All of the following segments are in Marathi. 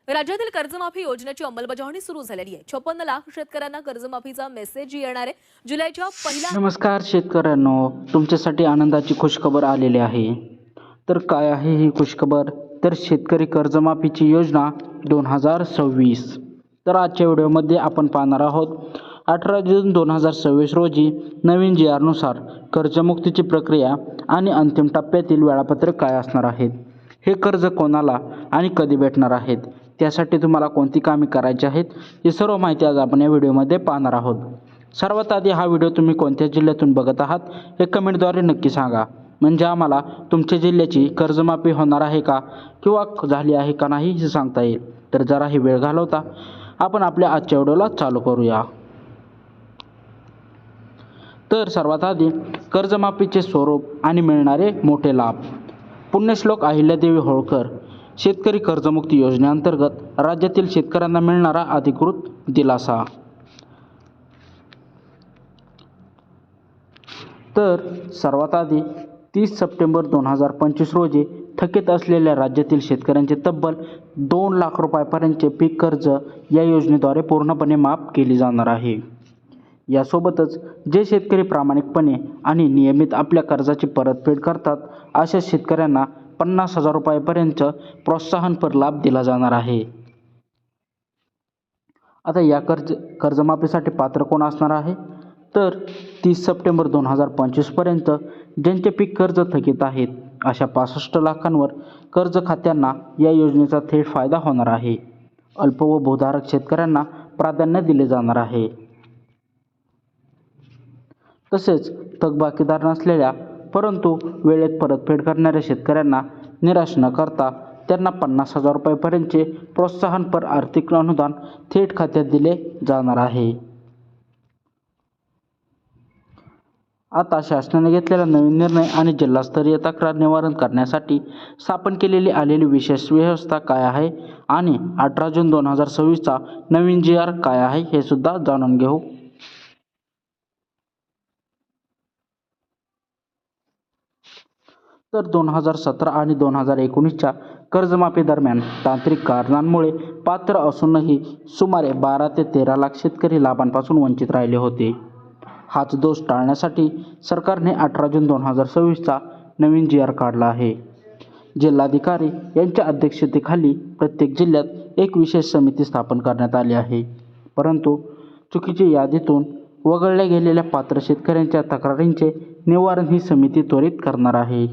राज्यातील कर्जमाफी योजनेची अंमलबजावणी सुरू झालेली आहे। 56 लाख शेतकऱ्यांना कर्जमाफीचा मेसेज येणार आहे। जुलैच्या पहिल्या नमस्कार शेतकऱ्यांनो, तुमच्यासाठी आनंदाची खुशखबर आलेली आहे। तर काय आहे ही खुशखबर? तर शेतकरी कर्जमाफीची योजना 2026। तर आजच्या व्हिडिओमध्ये आपण पाहणार आहोत 18 जून 2026 रोजी नवीन GR नुसार कर्जमुक्तीची प्रक्रिया आणि अंतिम टप्प्यातील वेळापत्रक काय असणार आहेत, हे कर्ज कोणाला आणि कधी भेटणार आहेत, त्यासाठी तुम्हाला कोणती कामे करायची आहेत, ही सर्व माहिती आज आपण या व्हिडिओमध्ये पाहणार आहोत। सर्वात आधी हा व्हिडिओ तुम्ही कोणत्या जिल्ह्यातून बघत आहात हे कमेंटद्वारे नक्की सांगा, म्हणजे आम्हाला तुमच्या जिल्ह्याची कर्जमाफी होणार आहे का किंवा झाली आहे का नाही हे सांगता येईल। तर जरा ही वेळ घालवता आपण आपल्या आजच्या व्हिडिओला चालू करूया। तर सर्वात आधी कर्जमाफीचे स्वरूप आणि मिळणारे मोठे लाभ। पुण्यश्लोक अहिल्यादेवी होळकर शेतकरी कर्जमुक्ती योजनेअंतर्गत राज्यातील शेतकऱ्यांना मिळणारा अधिकृत दिलासा। तर सर्वात आधी 30 सप्टेंबर 2025 रोजी थकीत असलेल्या राज्यातील शेतकऱ्यांचे तब्बल 2 लाख रुपयापर्यंतचे पीक कर्ज या योजनेद्वारे पूर्णपणे माफ केले जाणार आहे। यासोबतच जे शेतकरी प्रामाणिकपणे आणि नियमित आपल्या कर्जाची परतफेड करतात अशा शेतकऱ्यांना 50,000 रुपयापर्यंत प्रोत्साहनपर लाभ दिला जाणार आहे। आता या कर्जमाफीसाठी पात्र कोण असणार आहे? तर 30 सप्टेंबर 2025 पर्यंत ज्यांचे पीक कर्ज थकीत आहेत अशा 65 लाखांवर कर्ज खात्यांना या योजनेचा थेट फायदा होणार आहे। अल्प व भूधारक शेतकऱ्यांना प्राधान्य दिले जाणार आहे। तसेच थकबाकीदार नसलेल्या परंतु वेळेत परतफेड करणाऱ्या शेतकऱ्यांना निराश न करता त्यांना 50,000 रुपयापर्यंतचे प्रोत्साहनपर आर्थिक अनुदान थेट खात्यात दिले जाणार आहे। आता शासनाने घेतलेला नवीन निर्णय आणि जिल्हास्तरीय तक्रार निवारण करण्यासाठी स्थापन केलेली आलेली विशेष व्यवस्था काय आहे आणि 18 जून 2026चा नवीन GR काय आहे हे सुद्धा जाणून घेऊ। तर 2017 आणि 2019च्या कर्जमाफी दरम्यान तांत्रिक कारणांमुळे पात्र असूनही सुमारे 12 ते 13 लाख शेतकरी लाभांपासून वंचित राहिले होते। हाच दोष टाळण्यासाठी सरकारने 18 जून 2026चा नवीन GR काढला आहे। जिल्हाधिकारी यांच्या अध्यक्षतेखाली प्रत्येक जिल्ह्यात एक विशेष समिती स्थापन करण्यात आली आहे, परंतु चुकीच्या यादीतून वगळल्या गेलेल्या पात्र शेतकऱ्यांच्या तक्रारींचे निवारण ही समिती त्वरित करणार आहे।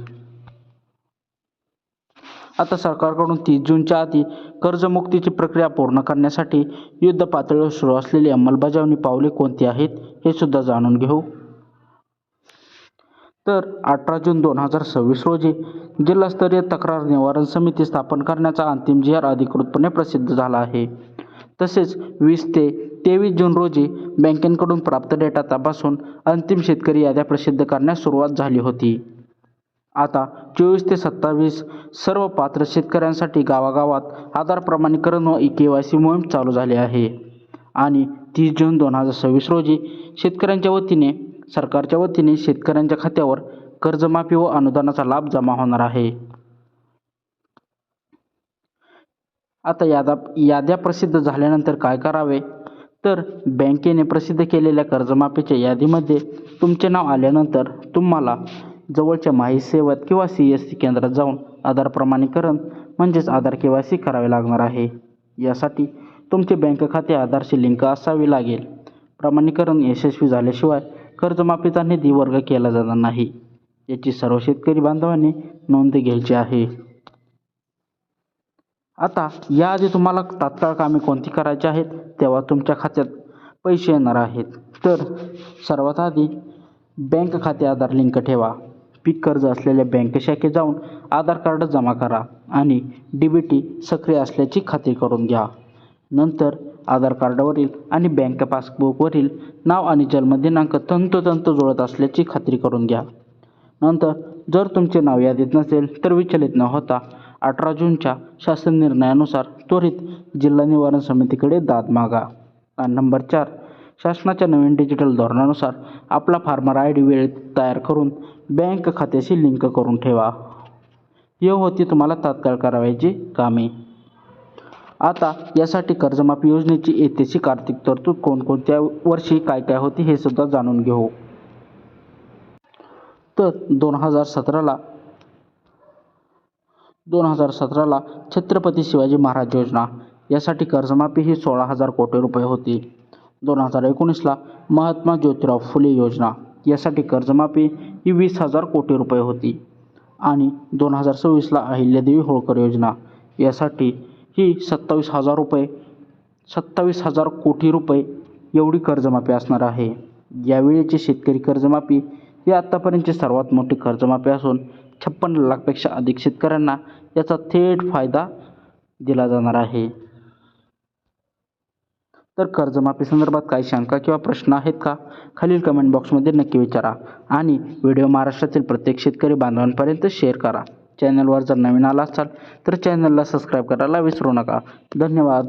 आता सरकारकडून 30 जूनच्या आधी कर्जमुक्तीची प्रक्रिया पूर्ण करण्यासाठी युद्ध पातळीवर सुरू असलेली अंमलबजावणी पावले कोणती आहेत हे सुद्धा जाणून घेऊ। तर 18 जून 2026 रोजी जिल्हास्तरीय तक्रार निवारण समिती स्थापन करण्याचा अंतिम GR अधिकृतपणे प्रसिद्ध झाला आहे। तसेच 20 ते 23 जून रोजी बँकेकडून प्राप्त डेटा तपासून अंतिम शेतकरी याद्या प्रसिद्ध करण्यास सुरुवात झाली होती। आता 24 ते 27 सर्व पात्र शेतकऱ्यांसाठी गावागावात आधार प्रमाणीकरण व KYC मोहीम चालू झाली आहे आणि 30 जून 2026 रोजी शेतकऱ्यांच्या वतीने सरकारच्या वतीने शेतकऱ्यांच्या खात्यावर कर्जमाफी व अनुदानाचा लाभ जमा होणार आहे। आता याद्या प्रसिद्ध झाल्यानंतर काय करावे? तर बँकेने प्रसिद्ध केलेल्या कर्जमाफीच्या यादीमध्ये तुमचे नाव आल्यानंतर तुम्हाला जवळच्या माहिती सेवेत किंवा CSC केंद्रात जाऊन आधार प्रमाणीकरण म्हणजेच आधार KYC करावे लागणार आहे। यासाठी तुमचे बँक खाते आधारशी लिंक असावे लागेल। प्रमाणीकरण यशस्वी झाल्याशिवाय कर्जमाफीचा निधी वर्ग केला जाणार नाही, याची सर्व शेतकरी बांधवांनी नोंद घ्यायची आहे। आता याआधी तुम्हाला तात्काळ कामे कोणती करायची आहेत तेव्हा तुमच्या खात्यात पैसे येणार आहेत। तर सर्वात आधी बँक खाते आधार लिंक ठेवा, पीक कर्ज असलेल्या बँक शाखेत जाऊन आधार कार्ड जमा करा आणि DBT सक्रिय असल्याची खात्री करून घ्या। नंतर आधार कार्डवरील आणि बँक पासबुकवरील नाव आणि जन्मदिनांक तंतोतंत जुळत असल्याची खात्री करून घ्या। नंतर जर तुमचे नाव यादीत नसेल तर विचलित न होता 18 जूनच्या शासन निर्णयानुसार त्वरित जिल्हा निवारण समितीकडे दाद मागा। आणि नंबर 4, शासनाच्या नवीन डिजिटल धोरणानुसार आपला फार्मर ID वेळेत तयार करून बँक खात्याशी लिंक करून ठेवा। ही होती तुम्हाला तात्काळ करावयाची कामे। आता यासाठी कर्जमाफी योजनेची ऐतिहासिक आर्थिक तरतूद कोणकोणत्या वर्षी काय काय होती हे सुद्धा जाणून घेऊ. तर 2017ला छत्रपती शिवाजी महाराज योजना यासाठी कर्जमाफी ही 16,000 कोटी रुपये होती. 2019ला महात्मा ज्योतिराव फुले योजना यासाठी कर्जमाफी ही 20,000 कोटी रुपये होती. आणि 2026ला अहिल्यादेवी होळकर योजना यासाठी ही 27,000 कोटी रुपये एवढी कर्जमाफी असणार आहे. यावेळीची शेतकरी कर्जमाफी ही आत्तापर्यंतची सर्वात मोठी कर्जमाफी असून 56 लाखपेक्षा अधिक शेतकऱ्यांना याचा थेट फायदा दिला जाणार आहे. तर कर्जमाफी संदर्भात काही शंका किंवा प्रश्न आहेत का? खालील कमेंट बॉक्समध्ये नक्की विचारा आणि व्हिडिओ महाराष्ट्रातील प्रत्येक शेतकरी बांधवांपर्यंत शेअर करा. चॅनलवर जर नवीन आला असाल तर चॅनलला सबस्क्राईब करायला विसरू नका. धन्यवाद.